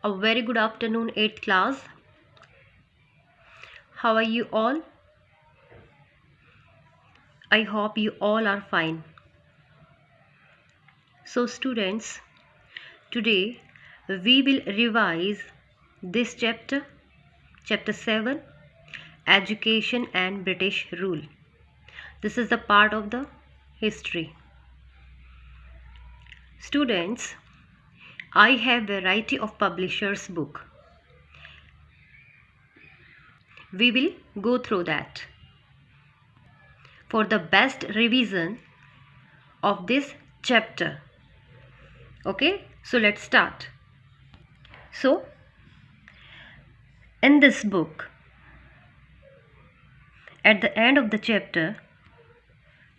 A very good afternoon, 8th class. How are you all? I hope you all are fine. So students, today we will revise this chapter 7, Education and British Rule. This is the part of the history. Students, I have variety of publishers' book. We will go through that. For the best revision of this chapter. Okay, so let's start. So, in this book, at the end of the chapter,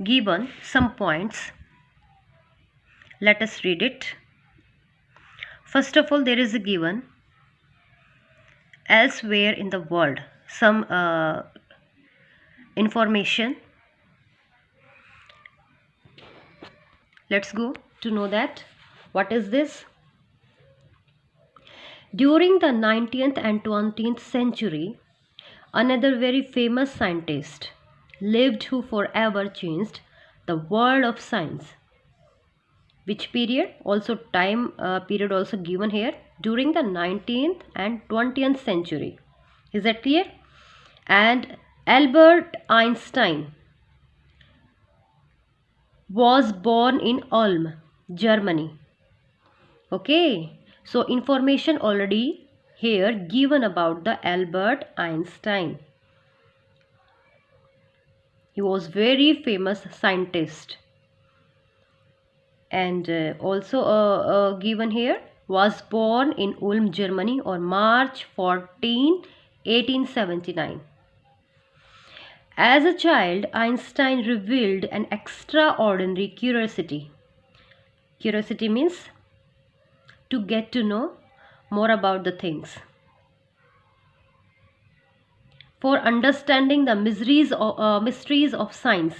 given some points. Let us read it. First of all, there is a given elsewhere in the world some information. Let's go to know that. What is this? During the 19th and 20th century, another very famous scientist lived who forever changed the world of science. Which period? Also time period also given here. During the 19th and 20th century. Is that clear? And Albert Einstein was born in Ulm, Germany. Okay. So information already here given about the Albert Einstein. He was very famous scientist. And also given here, was born in Ulm, Germany on March 14, 1879. As a child, Einstein revealed an extraordinary curiosity. Curiosity means to get to know more about the things. For understanding the mysteries of science.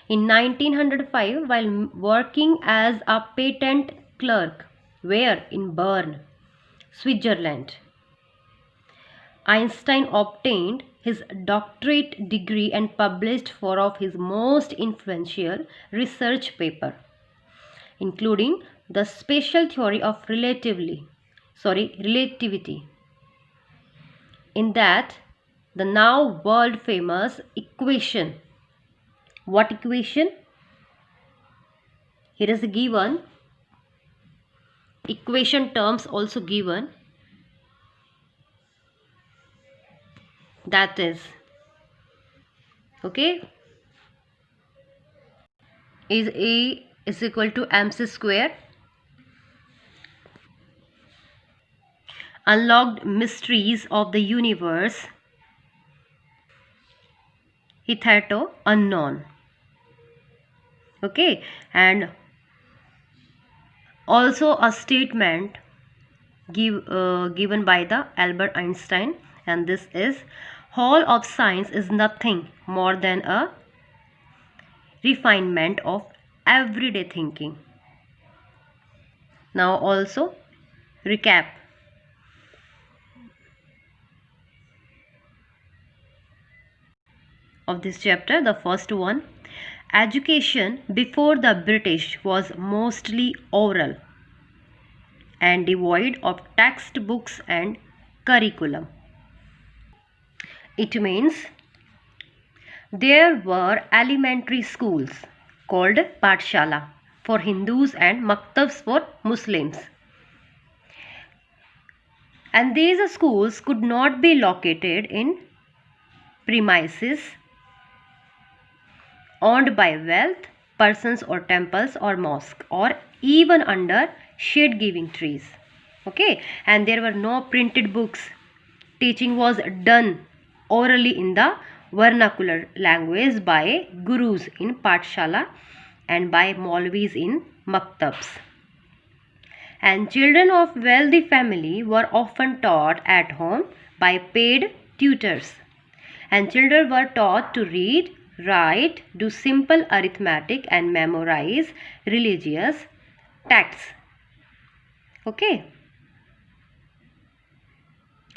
In 1905, while working as a patent clerk, where in Bern, Switzerland, Einstein obtained his doctorate degree and published four of his most influential research papers, including the special theory of relativity. In that, the now world famous equation. What equation? Here is given. Equation terms also given. That is, okay, is A is equal to mc square. Unlocked mysteries of the universe. Hitherto unknown. Okay, and also a statement given by the Albert Einstein, and this is, whole of science is nothing more than a refinement of everyday thinking. Now also recap. Of this chapter, the first one, education before the British was mostly oral and devoid of textbooks and curriculum. It means there were elementary schools called Pathshala for Hindus and Maktabs for Muslims. And these schools could not be located in premises owned by wealth persons or temples or mosques, or even under shade giving trees. Okay, and there were no printed books. Teaching was done orally in the vernacular language by gurus in Pathshala and by Maulvis in Maktabs. And children of wealthy family were often taught at home by paid tutors. And children were taught to read, write, do simple arithmetic and memorize religious texts. Okay.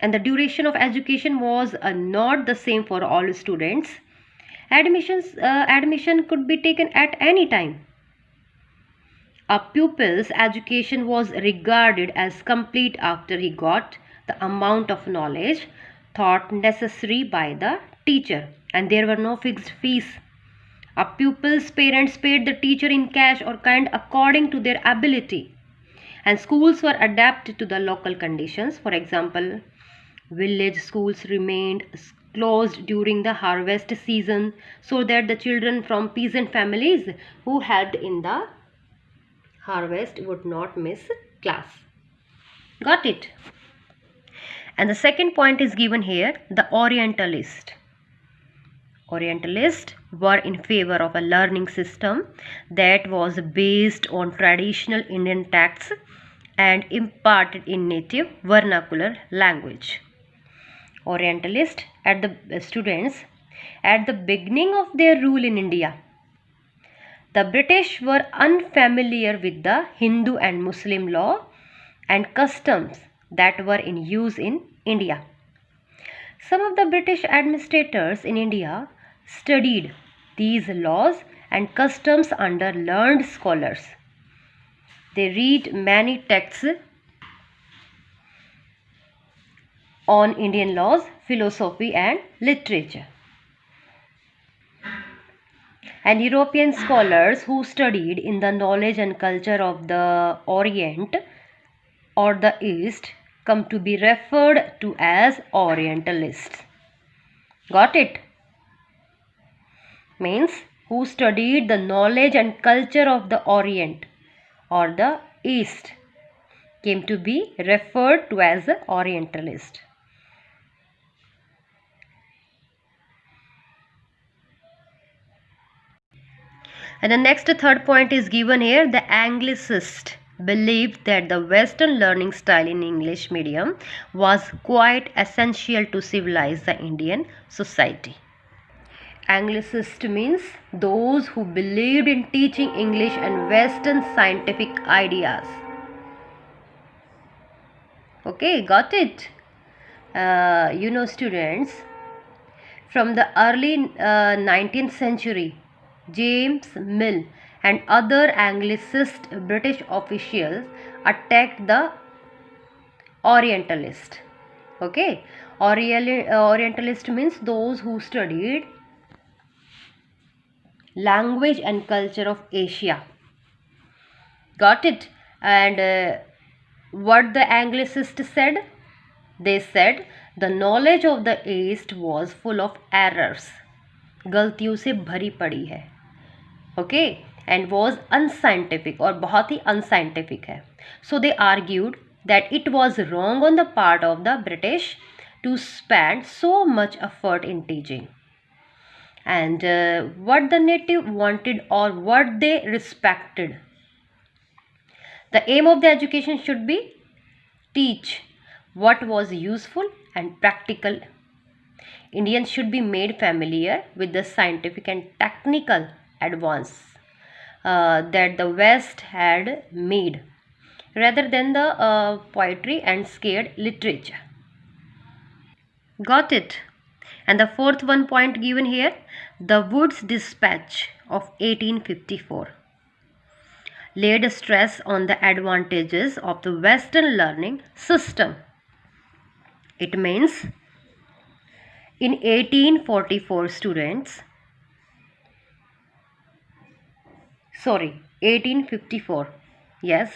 and the duration of education was not the same for all students. Admission could be taken at any time. A pupil's education was regarded as complete after he got the amount of knowledge thought necessary by the teacher, and there were no fixed fees. A pupil's parents paid the teacher in cash or kind according to their ability, and schools were adapted to the local conditions. For example, village schools remained closed during the harvest season so that the children from peasant families who helped in the harvest would not miss class. Got it? And the second point is given here, the Orientalists. Orientalists were in favor of a learning system that was based on traditional Indian texts and imparted in native vernacular language. Orientalists students at the beginning of their rule in India, the British were unfamiliar with the Hindu and Muslim law and customs that were in use in India. Some of the British administrators in India studied these laws and customs under learned scholars. They read many texts on Indian laws, philosophy and literature. And European scholars who studied in the knowledge and culture of the Orient or the East come to be referred to as Orientalists. Got it? Means who studied the knowledge and culture of the Orient or the East came to be referred to as Orientalist. And the next third point is given here, the Anglicist believed that the Western learning style in English medium was quite essential to civilize the Indian society. Anglicist means those who believed in teaching English and Western scientific ideas. Okay, got it? Students, from the early 19th century, James Mill and other Anglicist British officials attacked the Orientalist. Okay, Orientalist means those who studied language and culture of Asia. Got it? And what the Anglicists said? They said the knowledge of the East was full of errors. गलतियों से भरी पड़ी है. Okay, and was unscientific और बहुत ही unscientific है. So they argued that it was wrong on the part of the British to spend so much effort in teaching. And what the native wanted or what they respected. The aim of the education should be teach what was useful and practical. Indians should be made familiar with the scientific and technical advance that the West had made rather than the poetry and scared literature. Got it? And the fourth one point given here, the Wood's Dispatch of 1854 laid stress on the advantages of the Western learning system. It means in 1844 1854, yes,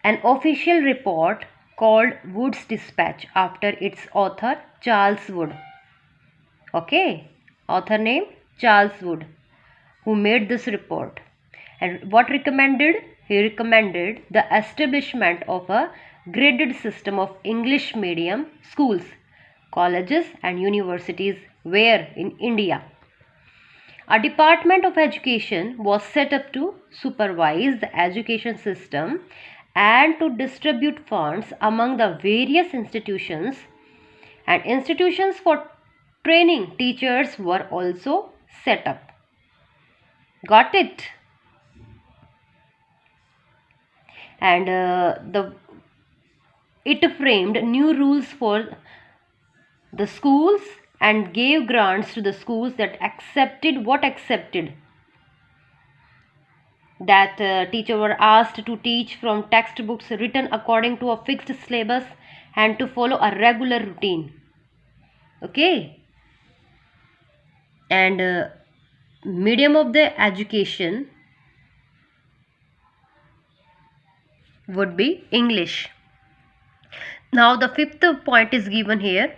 an official report called Wood's Dispatch after its author Charles Wood. Okay, author name Charles Wood, who made this report. And what recommended? He recommended the establishment of a graded system of English medium schools, colleges and universities where in India. A department of education was set up to supervise the education system and to distribute funds among the various institutions, and institutions for training teachers were also set up. Got it? And It framed new rules for the schools and gave grants to the schools that accepted that teachers were asked to teach from textbooks written according to a fixed syllabus and to follow a regular routine. Okay, and medium of the education would be English. Now the fifth point is given here.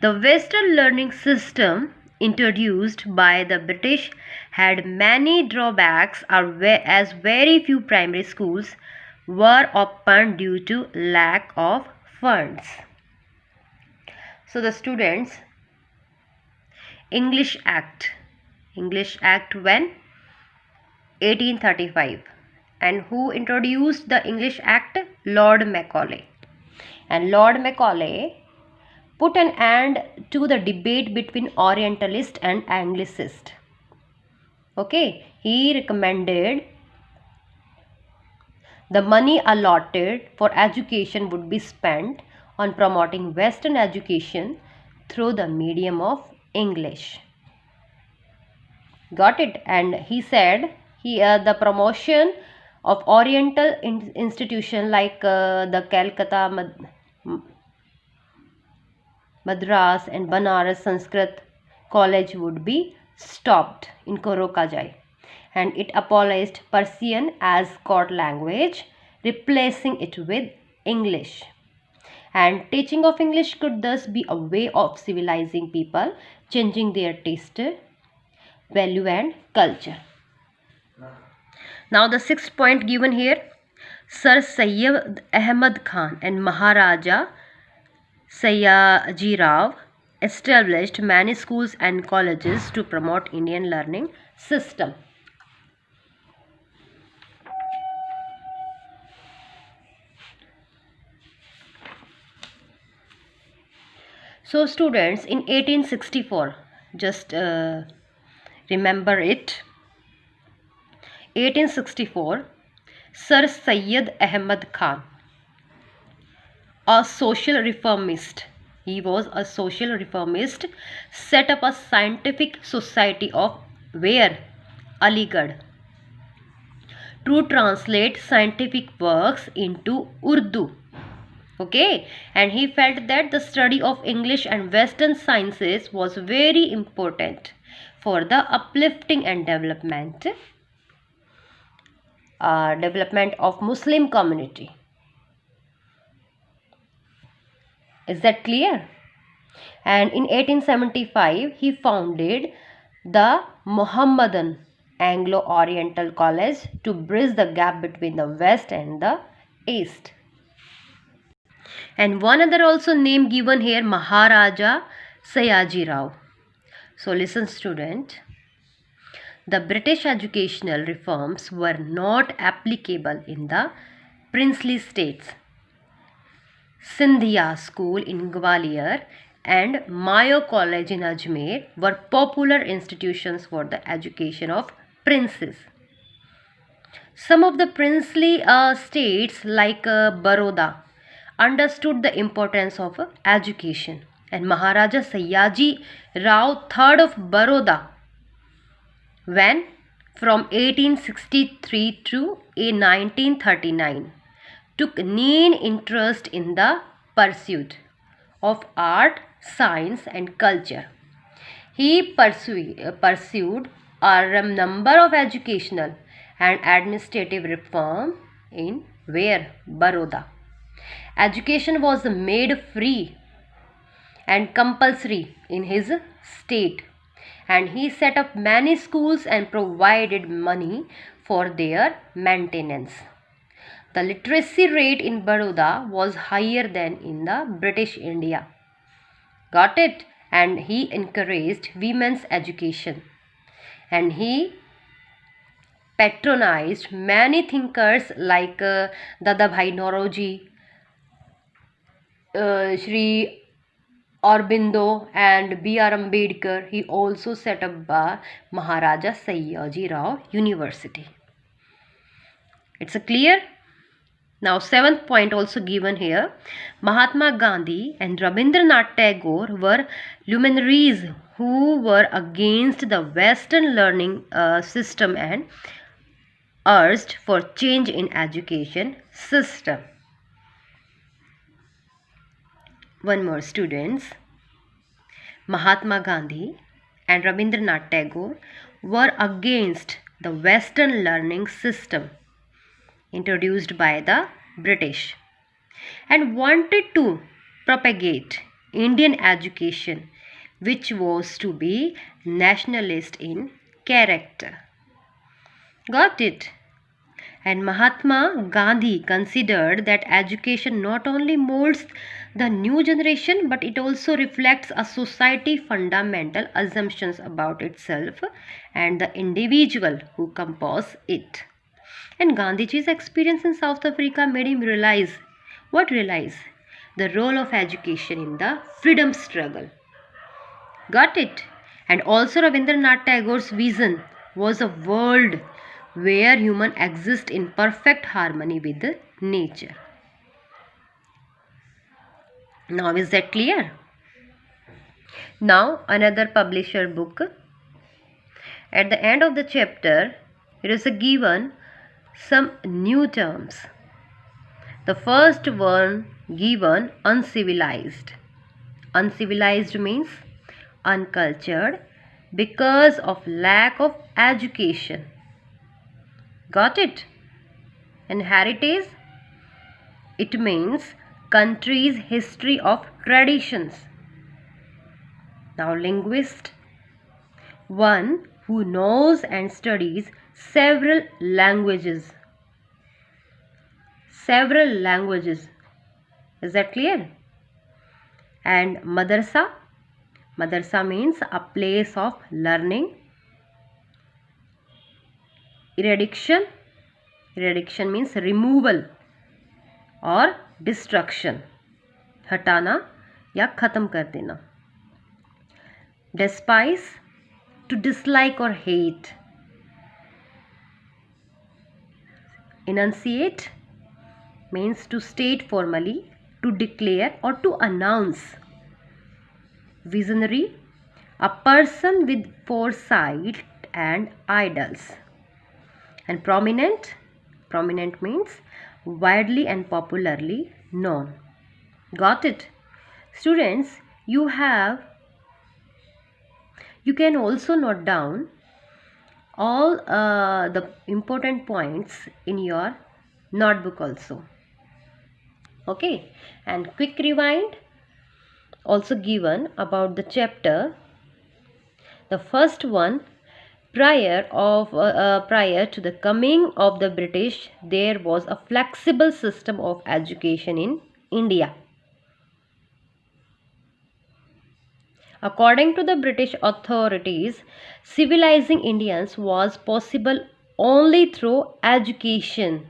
The Western learning system introduced by the British had many drawbacks as very few primary schools were opened due to lack of funds. So the students, English Act when? 1835. And who introduced the English Act? Lord Macaulay. And Lord Macaulay put an end to the debate between Orientalist and Anglicist. Okay, he recommended the money allotted for education would be spent on promoting Western education through the medium of English. Got it? And he said the promotion of Oriental institution like the Calcutta, Madras and Banaras Sanskrit College would be stopped in Korokajai, and it abolished Persian as court language, replacing it with English. And teaching of English could thus be a way of civilizing people, changing their taste, value and culture. Now the sixth point given here, Sir Syed Ahmad Khan and Maharaja Sayaji Rao established many schools and colleges to promote Indian learning system. So students, in 1864, just remember it, 1864, Sir Syed Ahmad Khan, a social reformist, he was a social reformist, set up a scientific society of where? Aligarh, to translate scientific works into Urdu. Okay, and he felt that the study of English and Western sciences was very important for the uplifting and development of Muslim community. Is that clear? And in 1875 he founded the Mohammedan Anglo-Oriental College to bridge the gap between the West and the East. And one other also name given here, Maharaja Sayaji Rao. So listen student, the British educational reforms were not applicable in the princely states. Sindhia School in Gwalior and Mayo College in Ajmer were popular institutions for the education of princes. Some of the princely states like Baroda understood the importance of education, and Maharaja Sayaji Rao III of Baroda, when from 1863 to 1939, took keen interest in the pursuit of art, science and culture. He pursued a number of educational and administrative reform in where? Baroda. Education was made free and compulsory in his state, and he set up many schools and provided money for their maintenance. The literacy rate in Baroda was higher than in the British India. Got it? And he encouraged women's education, and he patronized many thinkers like Dadabhai Nauroji, Sri Aurobindo and B.R. Ambedkar. He also set up Maharaja Sayaji Rao University. It's clear? Now, seventh point also given here. Mahatma Gandhi and Rabindranath Tagore were luminaries who were against the Western learning system and urged for change in education system. One more, students. Mahatma Gandhi and Rabindranath Tagore were against the Western learning system introduced by the British and wanted to propagate Indian education, which was to be nationalist in character. Got it? And Mahatma Gandhi considered that education not only molds the new generation but it also reflects a society fundamental assumptions about itself and the individual who compose it. And Gandhiji's experience in South Africa made him realize what realize? The role of education in the freedom struggle. Got it? And also Rabindranath Tagore's vision was a world where human exist in perfect harmony with nature. Now is that clear? Now another publisher book. At the end of the chapter, it is given some new terms. The first one given uncivilized. Uncivilized means uncultured because of lack of education. Got it? And heritage, it means country's history of traditions. Now linguist, one who knows and studies several languages. Several languages. Is that clear? And madrasa, madrasa means a place of learning. Eradication, eradication means removal और destruction, हटाना या ख़त्म कर देना. Despise, to dislike or hate. Enunciate means to state formally, to declare or to announce. Visionary, a person with foresight and ideals. And prominent, prominent means widely and popularly known. Got it? Students, you can also note down all the important points in your notebook also. Okay, and quick rewind also given about the chapter. The first one, prior to the coming of the British, there was a flexible system of education in India. According to the British authorities, civilizing Indians was possible only through education.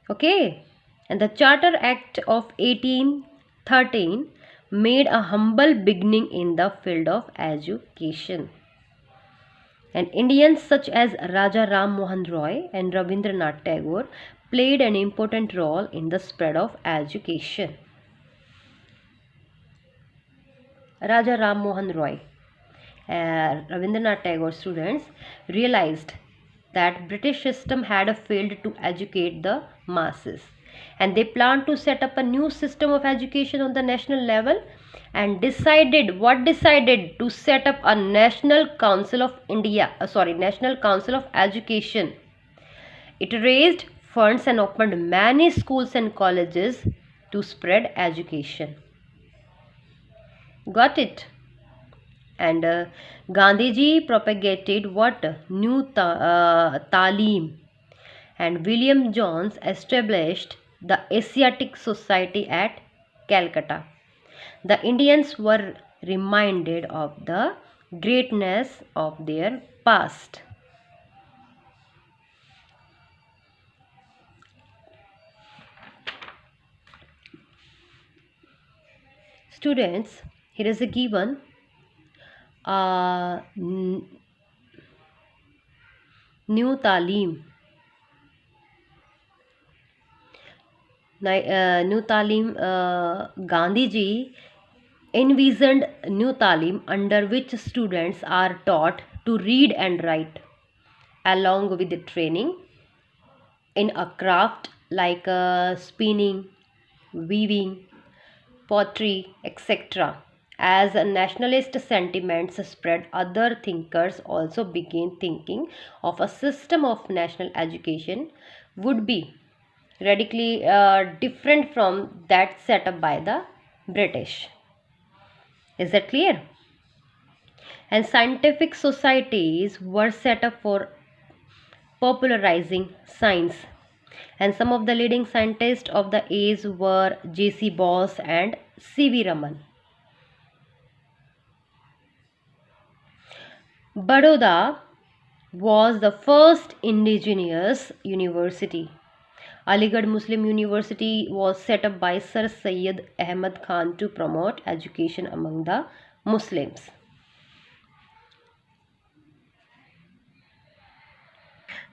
Okay, and the Charter Act of 1813 made a humble beginning in the field of education. And Indians such as Raja Ram Mohan Roy and Rabindranath Tagore played an important role in the spread of education. Raja Ram Mohan Roy, Rabindranath Tagore students realized that British system had failed to educate the masses, and they planned to set up a new system of education on the national level and decided to set up a National Council of National Council of Education. It raised funds and opened many schools and colleges to spread education. Got it? And Gandhiji propagated what? New Talim. And William Jones established the Asiatic Society at Calcutta. The Indians were reminded of the greatness of their past. Students, here is a given New Talim. New Talim, Gandhiji envisioned New Talim under which students are taught to read and write along with the training in a craft like spinning, weaving, pottery, etc. As nationalist sentiments spread, other thinkers also began thinking of a system of national education would be radically different from that set up by the British. Is that clear? And scientific societies were set up for popularizing science. And some of the leading scientists of the age were J.C. Bose and C.V. Raman. Baroda was the first indigenous university. Aligarh Muslim University was set up by Sir Syed Ahmad Khan to promote education among the Muslims.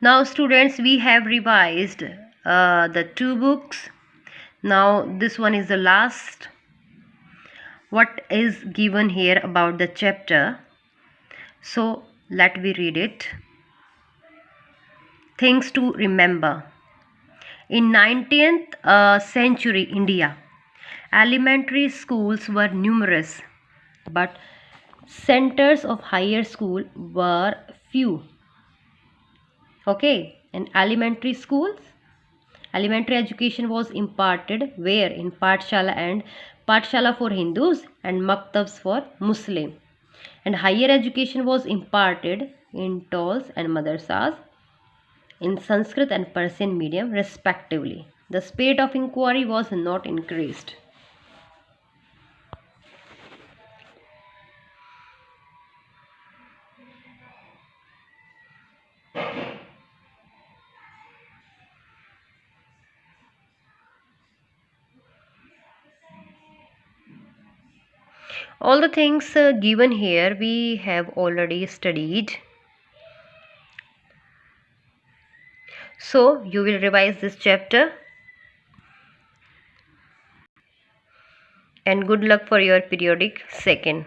Now students, we have revised the two books. Now this one is the last. What is given here about the chapter? So let me read it. Things to remember. In 19th century India, elementary schools were numerous, but centers of higher school were few. Okay, in elementary schools, elementary education was imparted where? In Pathshala for Hindus and Maktabs for Muslim. And higher education was imparted in Tols and Madrasas in Sanskrit and Persian medium respectively. The speed of inquiry was not increased. All the things given here we have already studied. So you will revise this chapter. And good luck for your periodic second.